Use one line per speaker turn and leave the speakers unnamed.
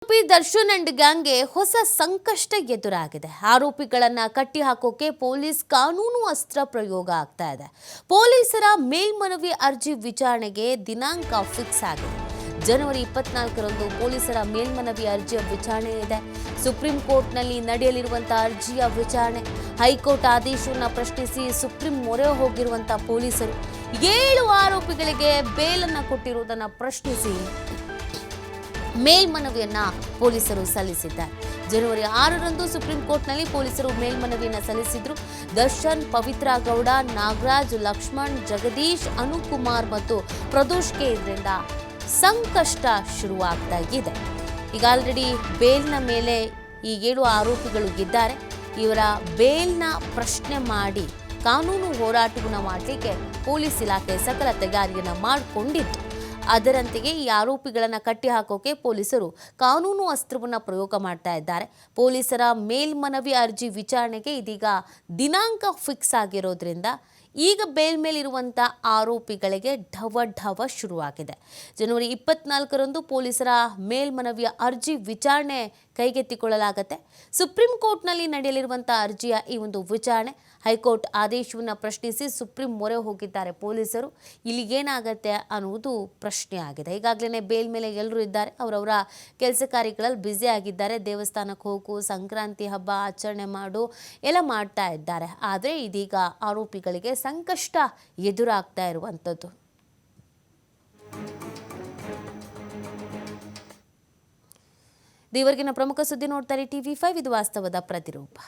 Darshan and ಗ್ಯಾಂಗ್ಗೆ ಹೊಸ ಸಂಕಷ್ಟ ಎದುರಾಗಿದೆ. ಆರೋಪಿಗಳನ್ನ ಕಟ್ಟಿ ಹಾಕೋಕೆ ಪೊಲೀಸ್ ಕಾನೂನು ಅಸ್ತ್ರ ಪ್ರಯೋಗ ಆಗ್ತಾ ಇದೆ. ಪೊಲೀಸರ ಮೇಲ್ಮನವಿ ಅರ್ಜಿ ವಿಚಾರಣೆಗೆ ದಿನಾಂಕ ಫಿಕ್ಸ್ ಆಗಿದೆ. ಜನವರಿ 24ರಂದು ಪೊಲೀಸರ ಮೇಲ್ಮನವಿ ಅರ್ಜಿಯ ವಿಚಾರಣೆ ಇದೆ. ಸುಪ್ರೀಂ ಕೋರ್ಟ್ನಲ್ಲಿ ನಡೆಯಲಿರುವಂತಹ ಅರ್ಜಿಯ ವಿಚಾರಣೆ. ಹೈಕೋರ್ಟ್ ಆದೇಶವನ್ನು ಪ್ರಶ್ನಿಸಿ ಸುಪ್ರೀಂ ಮೊರೆ ಹೋಗಿರುವಂತಹ ಪೊಲೀಸರು 7 ಆರೋಪಿಗಳಿಗೆ ಬೇಲನ್ನು ಕೊಟ್ಟಿರುವುದನ್ನು ಪ್ರಶ್ನಿಸಿ ಮೇಲ್ಮನವಿಯನ್ನ ಪೊಲೀಸರು ಸಲ್ಲಿಸಿದ್ದಾರೆ. ಜನವರಿ 6ರಂದು ಸುಪ್ರೀಂ ಕೋರ್ಟ್ನಲ್ಲಿ ಪೊಲೀಸರು ಮೇಲ್ಮನವಿಯನ್ನು ಸಲ್ಲಿಸಿದ್ರು. ದರ್ಶನ್, ಪವಿತ್ರ ಗೌಡ, ನಾಗರಾಜ್, ಲಕ್ಷ್ಮಣ್, ಜಗದೀಶ್, ಅನುಕುಮಾರ್ ಮತ್ತು ಪ್ರದೋಷ್ಗೆ ಇದರಿಂದ ಸಂಕಷ್ಟ ಶುರುವಾಗ್ತಾ ಇದೆ. ಈಗ ಆಲ್ರೆಡಿ ಬೇಲ್ನ ಮೇಲೆ ಈ 7 ಆರೋಪಿಗಳು ಇದ್ದಾರೆ. ಇವರ ಬೇಲ್ನ ಪ್ರಶ್ನೆ ಮಾಡಿ ಕಾನೂನು ಹೋರಾಟವನ್ನು ಮಾಡಲಿಕ್ಕೆ ಪೊಲೀಸ್ ಇಲಾಖೆ ಸಕಲ ತಯಾರಿಯನ್ನು ಮಾಡಿಕೊಂಡಿತ್ತು. ಅದರಂತೆಯೇ ಈ ಆರೋಪಿಗಳನ್ನು ಕಟ್ಟಿ ಹಾಕೋಕೆ ಪೊಲೀಸರು ಕಾನೂನು ಅಸ್ತ್ರವನ್ನು ಪ್ರಯೋಗ ಮಾಡ್ತಾ ಇದ್ದಾರೆ. ಪೊಲೀಸರ ಮೇಲ್ಮನವಿ ಅರ್ಜಿ ವಿಚಾರಣೆಗೆ ಇದೀಗ ದಿನಾಂಕ ಫಿಕ್ಸ್ ಆಗಿರೋದ್ರಿಂದ ಈಗ ಬೇಲ್ ಮೇಲಿರುವಂಥ ಆರೋಪಿಗಳಿಗೆ ಢವ ಶುರುವಾಗಿದೆ. ಜನವರಿ 24ರಂದು ಪೊಲೀಸರ ಮೇಲ್ಮನವಿಯ ಅರ್ಜಿ ವಿಚಾರಣೆ ಕೈಗೆತ್ತಿಕೊಳ್ಳಲಾಗುತ್ತೆ. ಸುಪ್ರೀಂ ಕೋರ್ಟ್ನಲ್ಲಿ ನಡೆಯಲಿರುವಂಥ ಅರ್ಜಿಯ ಈ ಒಂದು ವಿಚಾರಣೆ. ಹೈಕೋರ್ಟ್ ಆದೇಶವನ್ನು ಪ್ರಶ್ನಿಸಿ ಸುಪ್ರೀಂ ಮೊರೆ ಹೋಗಿದ್ದಾರೆ ಪೊಲೀಸರು. ಇಲ್ಲಿ ಏನಾಗುತ್ತೆ ಅನ್ನುವುದು ಪ್ರಶ್ನೆ ಆಗಿದೆ. ಈಗಾಗಲೇ ಬೇಲ್ ಮೇಲೆ ಎಲ್ಲರೂ ಇದ್ದಾರೆ, ಅವರವರ ಕೆಲಸ ಕಾರ್ಯಗಳಲ್ಲಿ ಬ್ಯುಸಿ ಆಗಿದ್ದಾರೆ. ದೇವಸ್ಥಾನಕ್ಕೆ ಹೋಗು, ಸಂಕ್ರಾಂತಿ ಹಬ್ಬ ಆಚರಣೆ ಮಾಡು ಎಲ್ಲ ಮಾಡ್ತಾ ಇದ್ದಾರೆ. ಆದರೆ ಇದೀಗ ಆರೋಪಿಗಳಿಗೆ ಸಂಕಷ್ಟ ಎದುರಾಗ್ತಾ ಇರುವಂಥದ್ದು. ಇವರೆಗಿನ ಪ್ರಮುಖ ಸುದ್ದಿ ನೋಡ್ತಾರೆ TV5, ಇದು ವಾಸ್ತವದ ಪ್ರತಿರೂಪ.